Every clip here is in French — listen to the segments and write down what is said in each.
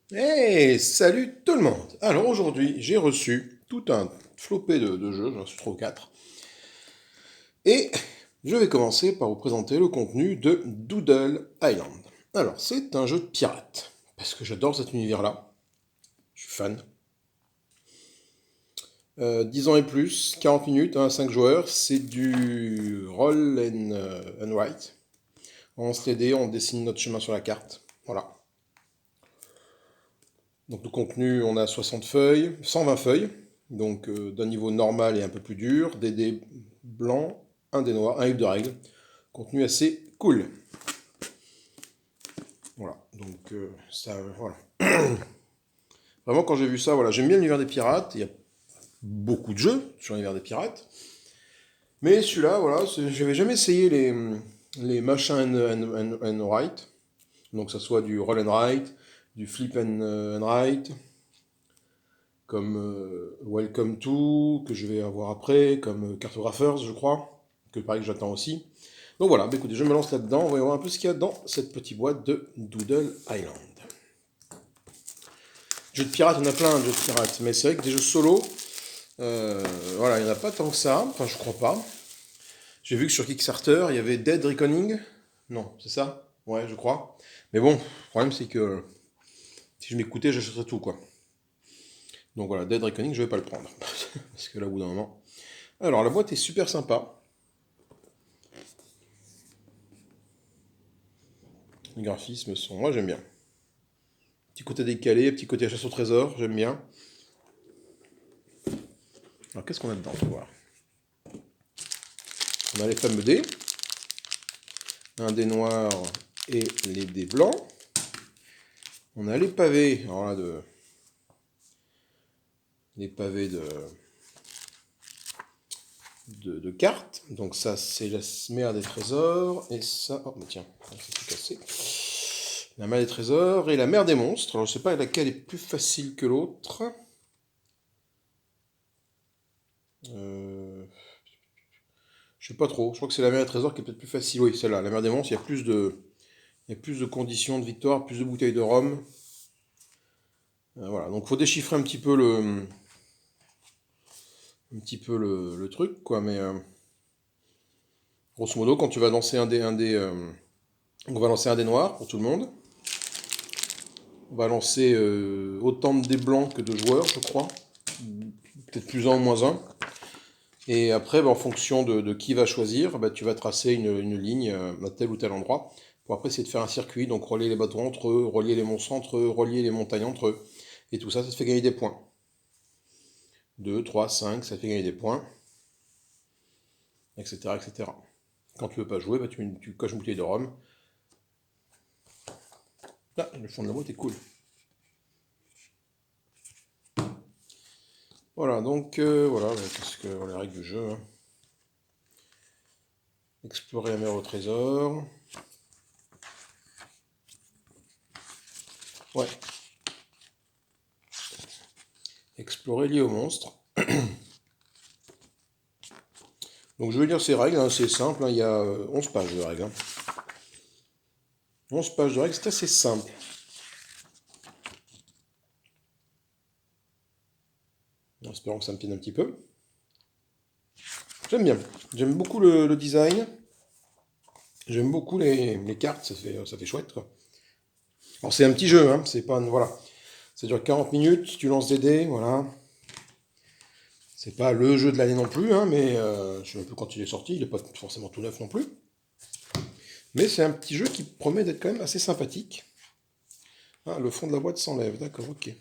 Hey, salut tout le monde! Alors aujourd'hui, j'ai reçu tout un flopé de jeux, j'en suis 3 ou 4, et je vais commencer par vous présenter le contenu de Doodle Island. Alors, c'est un jeu de pirate, parce que j'adore cet univers-là, je suis fan. 10 ans et plus, 40 minutes, 5 joueurs, c'est du roll and write. On se les dés, on dessine notre chemin sur la carte, voilà. Donc le contenu, on a 60 feuilles, 120 feuilles, donc d'un niveau normal et un peu plus dur, des dés blancs, un dé noir, un livre de règles. Contenu assez cool. Voilà, donc ça, voilà. Vraiment, quand j'ai vu ça, voilà, j'aime bien l'univers des pirates. Il y a beaucoup de jeux sur l'univers des pirates. Mais celui-là, voilà, j'avais jamais essayé les machins and write. Donc, ça soit du roll and write, du flip and write, comme Welcome to, que je vais avoir après, comme Cartographers, je crois, que pareil que j'attends aussi. Donc voilà, bah écoutez, je me lance là-dedans, on va voir un peu ce qu'il y a dans cette petite boîte de Doodle Island. Jeux de pirates, il y en a plein de jeux de pirates, mais c'est vrai que des jeux solo, voilà, il n'y en a pas tant que ça, enfin je crois pas. J'ai vu que sur Kickstarter, il y avait Dead Reckoning. Non, c'est ça? Ouais, je crois. Mais bon, le problème c'est que si je m'écoutais, j'achèterais tout, quoi. Donc voilà, Dead Reckoning, je vais pas le prendre. Parce que là, au bout d'un moment. Alors, la boîte est super sympa. Les graphismes sont. Moi, j'aime bien. Petit côté décalé, petit côté chasse au trésor, j'aime bien. Alors, qu'est-ce qu'on a dedans? On va voir. On a les fameux dés. Un dé noir et les dés blancs. On a les pavés. Alors là, les pavés de cartes. Donc, ça, c'est la mer des trésors. Et ça. Oh, bah tiens, c'est tout cassé. La mer des trésors et la mer des monstres. Alors, je sais pas laquelle est plus facile que l'autre. Euh, je sais pas trop. Je crois que c'est la mer des trésors qui est peut-être plus facile. Oui, celle-là. La mer des monstres, il y a plus de conditions de victoire, plus de bouteilles de rhum. Voilà. Donc, faut déchiffrer un petit peu le truc, quoi. Mais grosso modo, quand tu vas lancer on va lancer un dé noir pour tout le monde. On va lancer autant de dés blancs que de joueurs, je crois. Peut-être plus un ou moins un. Et après, bah, en fonction de qui va choisir, bah, tu vas tracer une ligne à tel ou tel endroit pour après essayer de faire un circuit, donc relier les bateaux entre eux, relier les monstres entre eux, relier les montagnes entre eux. Et tout ça, ça te fait gagner des points. 2, 3, 5, ça te fait gagner des points, etc. etc. Quand tu veux pas jouer, bah, tu coches une bouteille de rhum. Ah, le fond de la boîte est cool. Voilà, donc voilà, qu'est-ce que les règles du jeu, hein. Explorer la mer au trésor. Ouais. Explorer lié au monstre. Donc je vais lire ces règles, hein, c'est simple, hein, il y a 11 pages de règles. 11 pages de règles, c'est assez simple. En espérant que ça me tienne un petit peu. J'aime bien. J'aime beaucoup le design. J'aime beaucoup les cartes, ça fait chouette, quoi. Alors c'est un petit jeu, hein, c'est pas. Voilà. Ça dure 40 minutes, tu lances des dés, voilà. C'est pas le jeu de l'année non plus, hein, mais je sais un peu quand il est sorti, il n'est pas forcément tout neuf non plus. Mais c'est un petit jeu qui promet d'être quand même assez sympathique. Ah, le fond de la boîte s'enlève, d'accord, ok.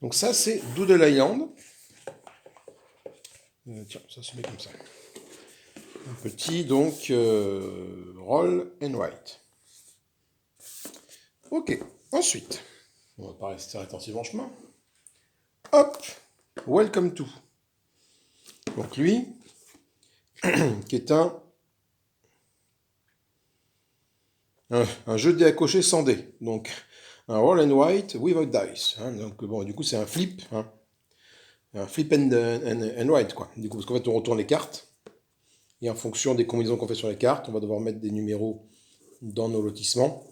Donc ça c'est Doodle Island. Tiens, ça se met comme ça. Un petit, donc, roll and write. Ok, ensuite, on va pas rester attentif en chemin. Hop, welcome to. Donc lui, qui est un jeu de dés à cocher sans dés. Donc un roll and write without dice, hein. Donc bon, du coup c'est un flip, hein. Un flip and write, quoi. Du coup, parce qu'en fait on retourne les cartes, et en fonction des combinaisons qu'on fait sur les cartes, on va devoir mettre des numéros dans nos lotissements.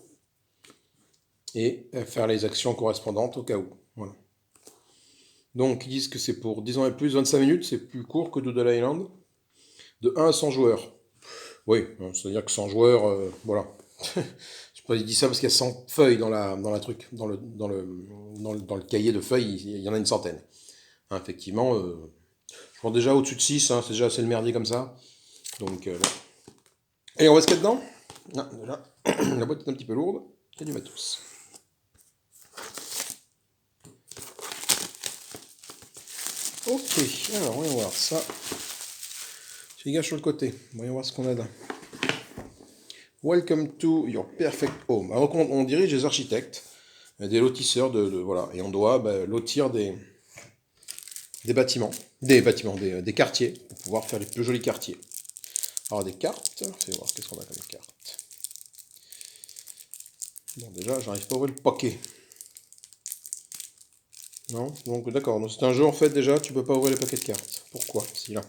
et faire les actions correspondantes au cas où. Voilà. Donc ils disent que c'est pour 10 ans et plus, 25 minutes, c'est plus court que Doodle Island. De 1 à 100 joueurs. Oui, c'est-à-dire que 100 joueurs, voilà. Je sais pas, il dit ça parce qu'il y a 100 feuilles dans la truc, dans le cahier de feuilles, il y en a une centaine. Hein, effectivement, je prends déjà au-dessus de 6, hein, c'est déjà assez le merdier comme ça. Donc, bon. Et on va se mettre dedans. Ah, déjà, la boîte est un petit peu lourde. Il y a du matos. Ok, alors voyons voir ça. Je gâche sur le côté. Voyons voir ce qu'on a là. Welcome to your perfect home. Alors, on dirige des architectes, des lotisseurs, voilà, et on doit lotir des quartiers, pour pouvoir faire les plus jolis quartiers. Alors des cartes, fais voir qu'est-ce qu'on a comme cartes. Bon, déjà, j'arrive pas à ouvrir le paquet. Non, donc d'accord, donc c'est un jeu en fait déjà, tu peux pas ouvrir les paquets de cartes. Pourquoi? Si là.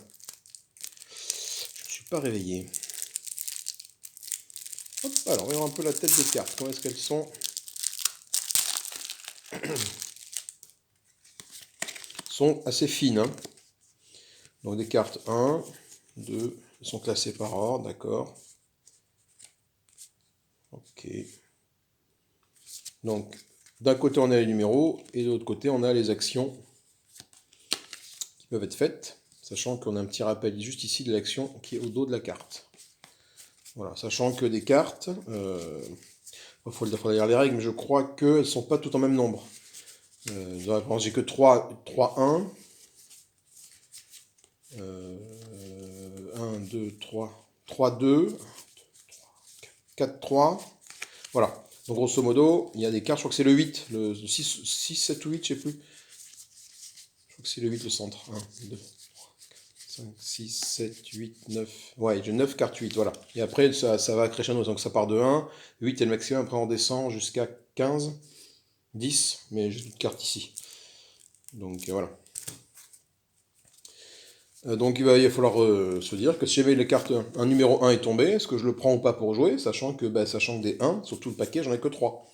Je ne suis pas réveillé. Hop, alors voyons un peu la tête des cartes, comment est-ce qu'elles sont? Sont assez fines, hein. Donc des cartes 1, 2, elles sont classées par ordre, d'accord. Ok. Donc d'un côté on a les numéros et de l'autre côté on a les actions qui peuvent être faites, sachant qu'on a un petit rappel juste ici de l'action qui est au dos de la carte. Voilà, sachant que des cartes, il faudra lire les règles, mais je crois qu'elles ne sont pas toutes en même nombre. J'ai que 3 1. 1, 2, 3, 3, 2, 4, 3. Voilà. Donc grosso modo, il y a des cartes, je crois que c'est le 8, le 6, 6 7 ou 8, je sais plus. Je crois que c'est le 8 le centre. 1, 2, 5, 6, 7, 8, 9. Ouais, j'ai 9 cartes 8, voilà. Et après, ça va crescendo, donc ça part de 1, 8 est le maximum, après on descend jusqu'à 15, 10, mais j'ai une carte ici. Donc voilà. Donc il va falloir se dire que si jamais les cartes, un numéro 1 est tombé, est-ce que je le prends ou pas pour jouer, sachant que des 1, sur tout le paquet, j'en ai que 3.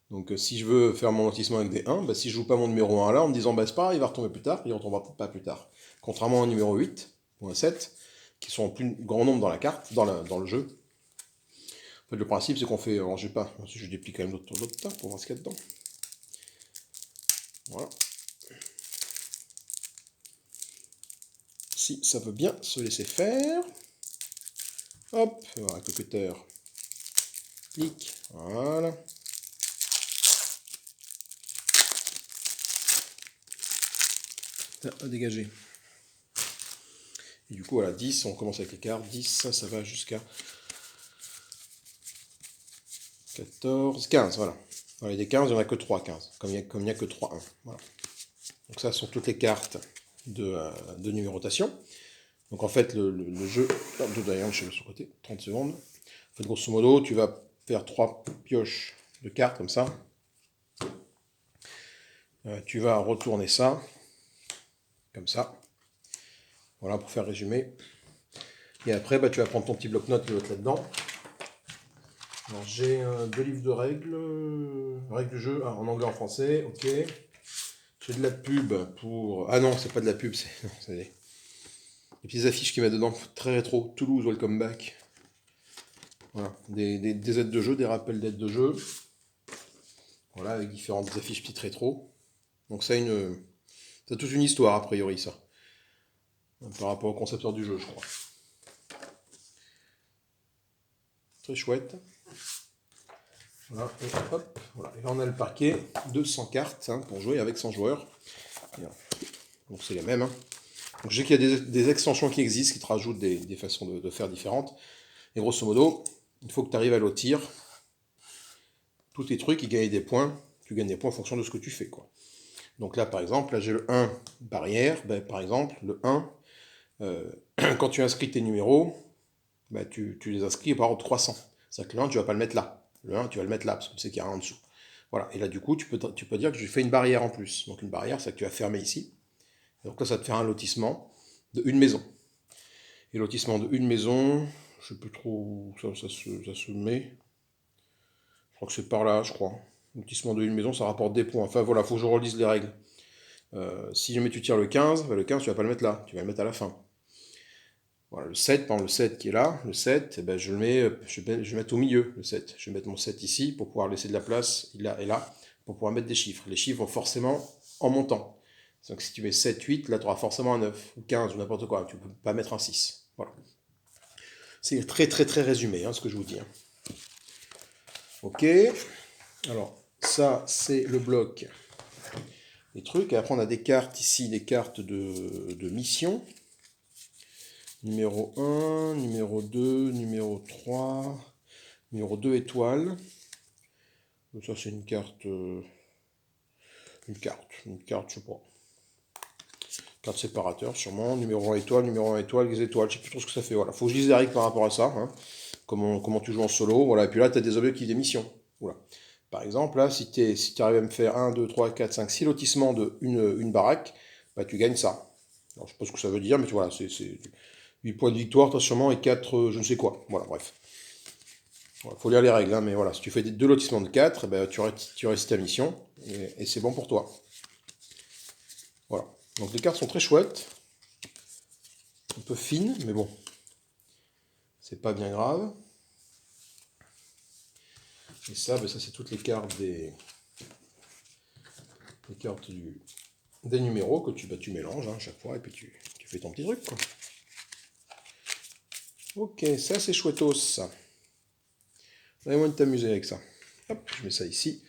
Donc si je veux faire mon lotissement avec des 1, si je joue pas mon numéro 1 là, en me disant c'est pas grave, il va retomber plus tard, il ne retombera pas plus tard. Contrairement à un numéro 8 ou un 7, qui sont en plus grand nombre dans la carte, dans le jeu. En fait, le principe c'est qu'on fait, alors je déplie quand même l'autre tas pour voir ce qu'il y a dedans. Voilà. Si ça veut bien se laisser faire. Hop, voilà, avec le cutter. Clic, voilà. À dégager. Et du coup, voilà, 10, on commence avec les cartes. 10, ça va jusqu'à 14, 15, voilà. Dans les 15, il n'y en a que 3, 15. Comme il n'y a que 3, 1. Voilà. Donc ça, sont toutes les cartes de numérotation. Donc en fait, le jeu... D'ailleurs, je vais sur le côté, 30 secondes. En fait, grosso modo, tu vas faire 3 pioches de cartes comme ça. Tu vas retourner ça, comme ça. Voilà, pour faire résumer. Et après, tu vas prendre ton petit bloc-notes là-dedans. Alors, j'ai 2 livres de règles du jeu, en anglais, en français, ok. J'ai de la pub pour... Ah non, c'est pas de la pub, c'est des petites affiches qu'il met dedans, très rétro. Toulouse, welcome back. Voilà, des aides de jeu, des rappels d'aides de jeu. Voilà, avec différentes affiches petites rétro. Donc ça a toute une histoire, a priori, ça. Par rapport au concepteur du jeu, je crois. Très chouette. Voilà, et hop, voilà. Et là, on a le parquet de 100 cartes pour jouer avec 100 joueurs. Donc c'est les mêmes. Donc je sais qu'il y a des extensions qui existent, qui te rajoutent des façons de faire différentes. Et grosso modo, il faut que tu arrives à lotir tous tes trucs et gagner des points. Tu gagnes des points en fonction de ce que tu fais, quoi. Donc là, par exemple, là j'ai le 1 barrière. Par exemple, le 1, quand tu inscris tes numéros, tu les inscris par ordre 300. C'est-à-dire que le 1, tu vas pas le mettre là. Le 1, tu vas le mettre là, parce que tu sais qu'il y a un en dessous. Voilà. Et là, du coup, tu peux dire que j'ai fait une barrière en plus. Donc une barrière, c'est que tu vas fermer ici. Et donc là, ça te fait un lotissement de une maison. Et lotissement de une maison, je sais plus trop où ça se met. Je crois que c'est par là, je crois. Lotissement de une maison, ça rapporte des points. Enfin voilà, faut que je relise les règles. Si jamais tu tires le 15, bah, le 15 tu vas pas le mettre là, tu vas le mettre à la fin. Voilà, le 7, par exemple, le 7 qui est là, le 7, eh ben, je vais le mettre au milieu, le 7. Je vais mettre mon 7 ici pour pouvoir laisser de la place, là et là, pour pouvoir mettre des chiffres. Les chiffres vont forcément en montant. Donc si tu mets 7, 8, là tu auras forcément un 9, ou 15, ou n'importe quoi. Tu ne peux pas mettre un 6. Voilà. C'est très très très résumé, ce que je vous dis. Ok. Alors, ça c'est le bloc. Les trucs. Et après on a des cartes ici, des cartes de mission. Numéro 1, numéro 2, numéro 3, numéro 2 étoiles. Ça c'est une carte, je sais pas. Carte séparateur sûrement, numéro 1 étoile, les étoiles, je sais plus trop ce que ça fait. Voilà, faut que je lise les règles par rapport à ça, comment tu joues en solo. Voilà, et puis là tu as des objectifs des missions. Voilà. Par exemple, là, si tu arrives à me faire 1, 2, 3, 4, 5, 6 lotissements de une baraque, bah, tu gagnes ça. Alors, je sais pas ce que ça veut dire, mais voilà, c'est 8 points de victoire, toi sûrement, et 4 je ne sais quoi. Voilà, bref. Il faut lire les règles, mais voilà, si tu fais deux lotissements de 4, ben, tu réussis ta mission, et c'est bon pour toi. Voilà. Donc les cartes sont très chouettes, un peu fines, mais bon, c'est pas bien grave. Et ça, ben, ça c'est toutes les cartes des numéros que tu mélanges à chaque fois, et puis tu fais ton petit truc, quoi. Ok, ça c'est chouettos, ça. Vraiment de t'amuser avec ça. Hop, je mets ça ici.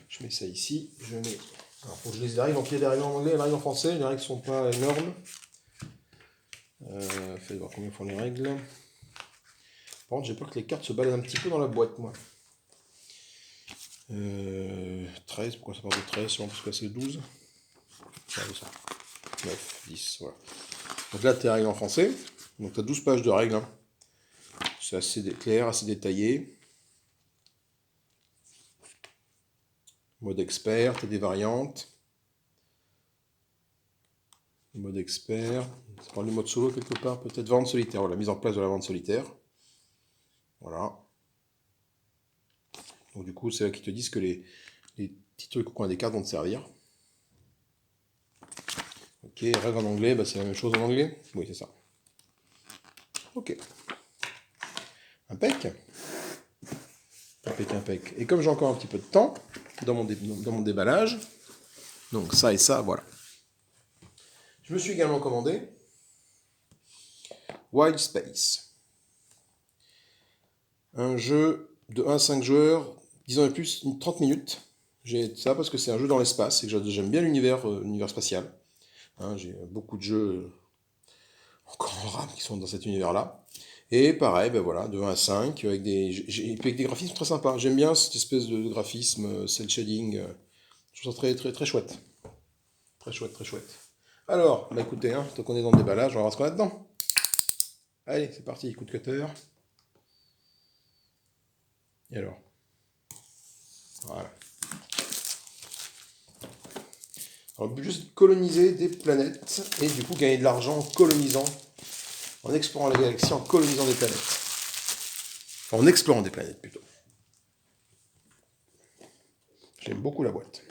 Je mets. Alors, faut que je lise les règles. Donc, il y a des règles en anglais et des règles en français. Les règles sont pas énormes. Faites voir combien font les règles. Par contre, j'ai peur que les cartes se baladent un petit peu dans la boîte, moi. 13, pourquoi ça part de 13? Parce que c'est 12. Ah, ça. 9, 10, voilà. Donc là, tu as les règles en français. Donc, tu as 12 pages de règles. C'est assez clair, assez détaillé. Mode expert, tu as des variantes. Mode expert. Ça parle du mode solo quelque part. Peut-être vente solitaire. Voilà, la mise en place de la vente solitaire. Voilà. Donc du coup, c'est là qu'ils te disent que les petits trucs au coin des cartes vont te servir. Ok, règles en anglais, bah, c'est la même chose en anglais. Oui, c'est ça. Ok. Impec. Impec. Et comme j'ai encore un petit peu de temps dans mon déballage, donc ça et ça, voilà. Je me suis également commandé Wild Space. Un jeu de 1 à 5 joueurs, disons plus, 30 minutes. J'ai ça parce que c'est un jeu dans l'espace et que j'aime bien l'univers spatial. J'ai beaucoup de jeux encore en rame qui sont dans cet univers-là. Et pareil, ben voilà, de 1 à 5, avec des graphismes très sympas. J'aime bien cette espèce de graphisme, cel shading. Je trouve ça très, très, très chouette. Très chouette, très chouette. Alors, bah écoutez, tant qu'on est dans le déballage, on va voir ce qu'on a dedans. Allez, c'est parti, coup de cutter. Et alors? Voilà. Alors, le but, juste coloniser des planètes et du coup gagner de l'argent en colonisant, en explorant la galaxie, en colonisant des planètes. Enfin, en explorant des planètes plutôt. J'aime beaucoup la boîte.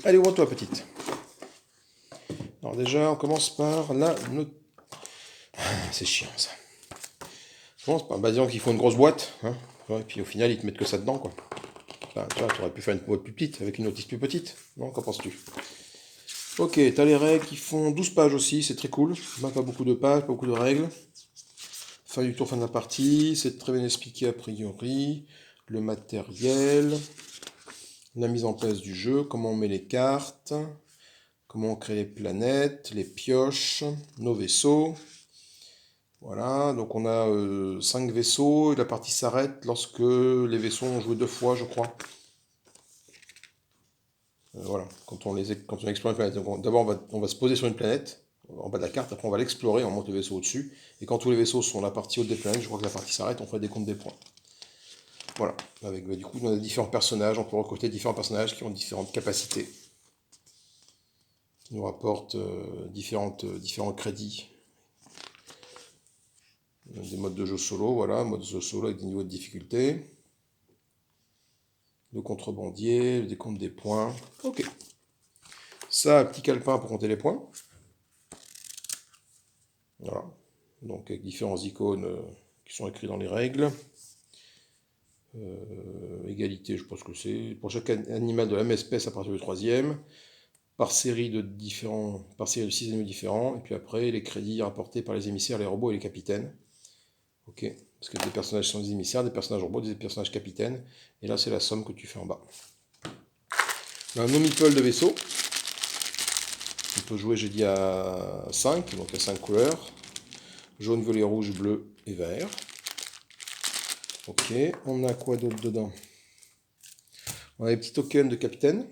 Allez, ouvre-toi, petite. Alors déjà, on commence par la note. C'est chiant ça. On commence par, disons qu'il faut une grosse boîte, et puis au final, ils te mettent que ça dedans, quoi. Enfin, tu vois, tu aurais pu faire une boîte plus petite, avec une notice plus petite. Non, qu'en penses-tu? Ok, t'as les règles qui font 12 pages aussi, c'est très cool. Pas beaucoup de pages, pas beaucoup de règles. Fin du tour, fin de la partie, c'est très bien expliqué a priori. Le matériel, la mise en place du jeu, comment on met les cartes, comment on crée les planètes, les pioches, nos vaisseaux. Voilà, donc on a 5 vaisseaux et la partie s'arrête lorsque les vaisseaux ont joué 2 fois, je crois. Voilà, quand on explore une planète. D'abord, on va se poser sur une planète, en bas de la carte, après on va l'explorer, on monte le vaisseau au-dessus. Et quand tous les vaisseaux sont la partie haute des planètes, je crois que la partie s'arrête, on fait des comptes des points. Voilà, avec du coup, on a différents personnages, on peut recruter différents personnages qui ont différentes capacités, qui nous rapportent différents crédits. Des modes de jeu solo, voilà, mode de jeu solo avec des niveaux de difficulté. le contrebandier, le décompte des points. Ok. Ça, un petit calepin pour compter les points. Voilà. Donc avec différents icônes qui sont écrits dans les règles. Égalité, je pense que c'est. Pour chaque animal de la même espèce à partir du 3e. Par série de 6 animaux différents. Et puis après, les crédits rapportés par les émissaires, les robots et les capitaines. Ok. Parce que des personnages sont des émissaires, des personnages robots, des personnages capitaines. Et là, c'est la somme que tu fais en bas. Un non-meeple de vaisseau. On peut jouer, j'ai dit, à 5, donc à 5 couleurs. Jaune, violet, rouge, bleu et vert. Ok, on a quoi d'autre dedans? On a les petits tokens de capitaine.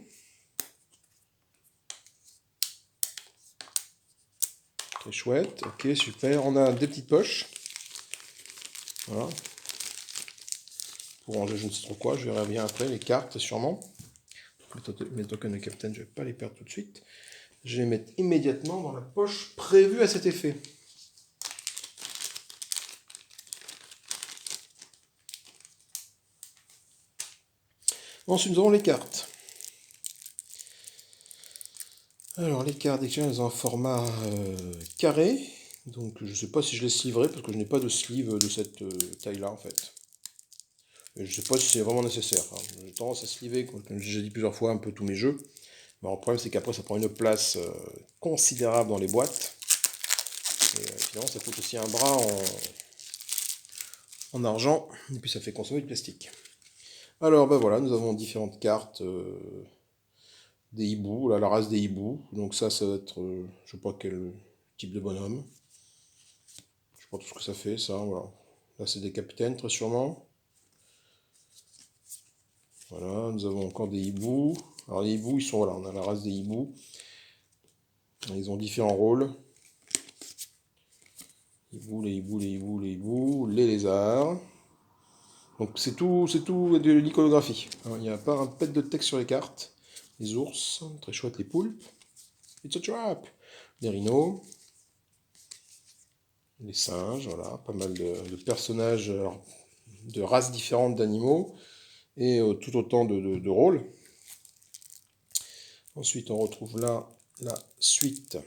Très chouette, ok, super. On a des petites poches. Voilà. Pour ranger je ne sais trop quoi, je verrai bien après, les cartes sûrement. Mes tokens de capitaine, je ne vais pas les perdre tout de suite. Je vais les mettre immédiatement dans la poche prévue à cet effet. Ensuite, nous avons les cartes. Alors, les cartes, elles sont en format carré. Donc, je ne sais pas si je les sleeverai, parce que je n'ai pas de sleeve de cette taille-là, en fait. Et je ne sais pas si c'est vraiment nécessaire. Hein. J'ai tendance à sleever, comme j'ai dit plusieurs fois, un peu tous mes jeux. Mais le problème, c'est qu'après, ça prend une place considérable dans les boîtes. Et finalement, ça coûte aussi un bras en argent. Et puis, ça fait consommer du plastique. Alors, ben voilà, nous avons différentes cartes des hiboux, là, la race des hiboux. Donc ça va être, je sais pas quel type de bonhomme. Je sais pas tout ce que ça fait, ça, voilà. Là, c'est des capitaines, très sûrement. Voilà, nous avons encore des hiboux. Alors les hiboux, ils sont, voilà, on a la race des hiboux. Ils ont différents rôles. Les hiboux, les lézards. Donc c'est tout de l'iconographie. Il n'y a pas un pet de texte sur les cartes. Les ours, très chouette, les poulpes. It's a trap. Les rhinos. Les singes, voilà, pas mal de personnages de races différentes d'animaux et tout autant de rôles. Ensuite, on retrouve là la suite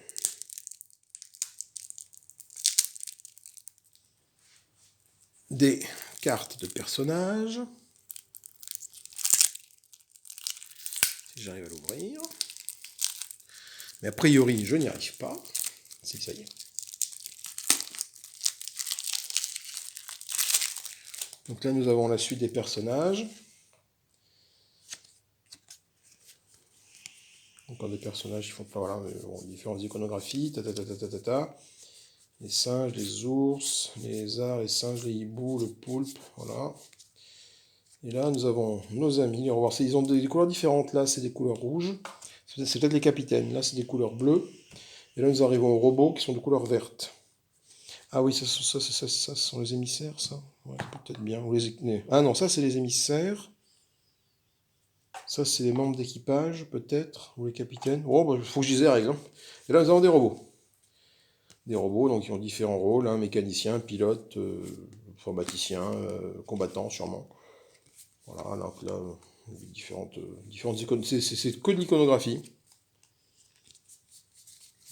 des cartes de personnages. Si j'arrive à l'ouvrir. Mais a priori, je n'y arrive pas. Si, ça y est. Donc là, nous avons la suite des personnages. Encore des personnages qui font voilà, différentes iconographies. Les singes, les ours, les lézards, les singes, les hiboux, le poulpe. Voilà. Et là, nous avons nos amis. On va voir, ils ont des couleurs différentes. Là, c'est des couleurs rouges. C'est peut-être les capitaines. Là, c'est des couleurs bleues. Et là, nous arrivons aux robots qui sont de couleur verte. Ah oui, ça ce sont les émissaires, ça. Ouais, peut-être bien. Ah non, ça, c'est les émissaires. Ça, c'est les membres d'équipage, peut-être. Ou les capitaines. Oh, bah, faut que je dise les règles. Et là, nous avons des robots. Des robots, donc, qui ont différents rôles. Hein, mécaniciens, pilotes, informaticiens, combattants, sûrement. Voilà, donc là, différentes icônes. C'est que de l'iconographie.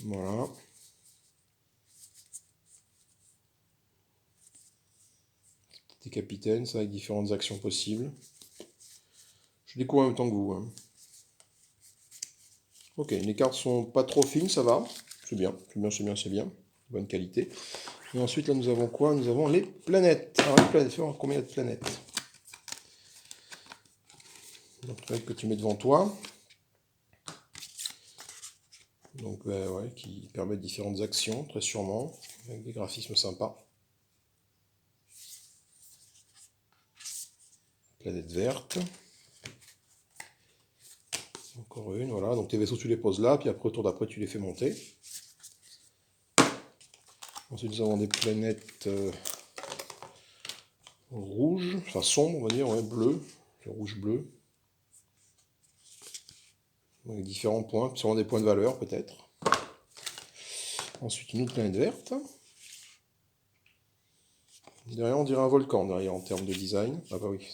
Voilà. Des capitaines, ça avec différentes actions possibles. Je découvre en même temps que vous. Hein. Ok, les cartes sont pas trop fines, ça va. C'est bien, c'est bien. Bonne qualité. Et ensuite, là, nous avons quoi? Nous avons les planètes. Alors, les planètes, fais voir combien il y a de planètes. Donc, que tu mets devant toi. Donc, ouais, qui permettent différentes actions, très sûrement, avec des graphismes sympas. Planète verte. Encore une, voilà. Donc, tes vaisseaux, tu les poses là, puis après, au tour d'après, tu les fais monter. Ensuite, nous avons des planètes rouges, enfin sombres, on va dire, ouais, bleu, rouge-bleu. Avec différents points, sûrement des points de valeur, peut-être. Ensuite, une autre planète verte. Derrière, on dirait un volcan, derrière, en termes de design. Ah bah oui,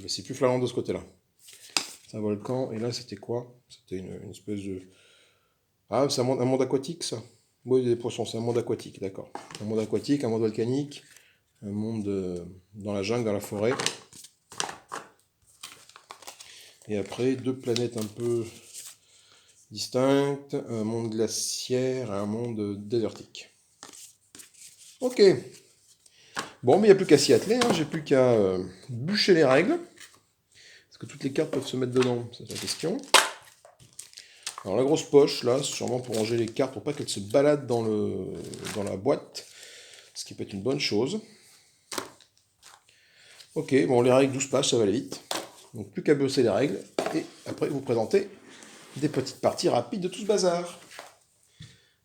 c'est plus flamand de ce côté-là. C'est un volcan, et là c'était quoi? C'était une espèce de... Ah, c'est un monde aquatique ça? Oui, des poissons, c'est un monde aquatique, d'accord. Un monde aquatique, un monde volcanique, un monde dans la jungle, dans la forêt. Et après, deux planètes un peu distinctes, un monde glaciaire et un monde désertique. Ok. Bon, mais il n'y a plus qu'à s'y atteler, hein. J'ai plus qu'à bûcher les règles. Est-ce que toutes les cartes peuvent se mettre dedans? C'est la question. Alors la grosse poche, là, c'est sûrement pour ranger les cartes, pour pas qu'elles se baladent dans la boîte. Ce qui peut être une bonne chose. Ok, bon, les règles 12 pages, ça va aller vite. Donc plus qu'à bosser les règles, et après vous présenter des petites parties rapides de tout ce bazar.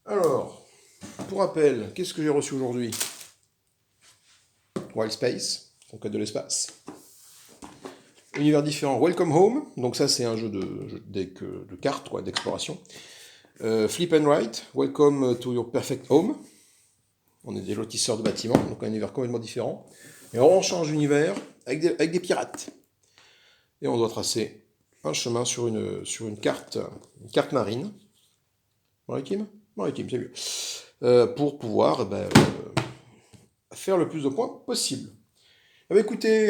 Alors, pour rappel, qu'est-ce que j'ai reçu aujourd'hui? Wild Space, conquête de l'espace. Univers différent, Welcome Home, donc ça c'est un jeu de cartes, quoi, d'exploration. Flip and Write, Welcome to your perfect home. On est des lotisseurs de bâtiments, donc un univers complètement différent. Et on change d'univers avec des pirates. Et on doit tracer un chemin sur une carte marine. Maritime, c'est mieux. Pour pouvoir faire le plus de points possible. Eh bien, écoutez,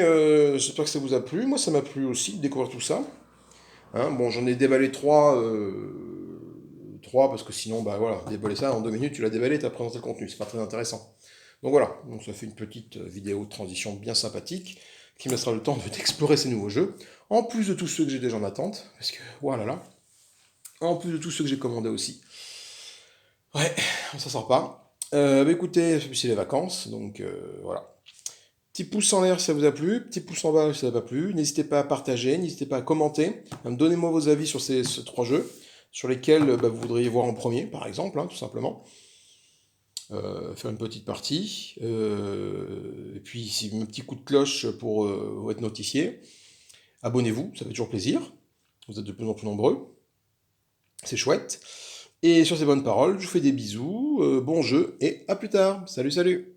j'espère que ça vous a plu. Moi, ça m'a plu aussi de découvrir tout ça. Hein, bon, j'en ai déballé trois parce que sinon, bah voilà, déballer ça en 2 minutes, tu l'as déballé, tu as présenté le contenu. C'est pas très intéressant. Donc voilà, donc ça fait une petite vidéo de transition bien sympathique qui me laissera le temps d'explorer ces nouveaux jeux. En plus de tous ceux que j'ai déjà en attente, parce que voilà là. En plus de tous ceux que j'ai commandés aussi. Ouais, on s'en sort pas. Écoutez, c'est les vacances, donc voilà. Petit pouce en l'air si ça vous a plu, petit pouce en bas si ça n'a pas plu. N'hésitez pas à partager, n'hésitez pas à commenter, à me donner moi vos avis sur ces 3 jeux, sur lesquels vous voudriez voir en premier, par exemple, hein, tout simplement. Faire une petite partie. Et puis, si un petit coup de cloche pour être notifié. Abonnez-vous, ça fait toujours plaisir. Vous êtes de plus en plus nombreux. C'est chouette. Et sur ces bonnes paroles, je vous fais des bisous, bon jeu et à plus tard. Salut, salut!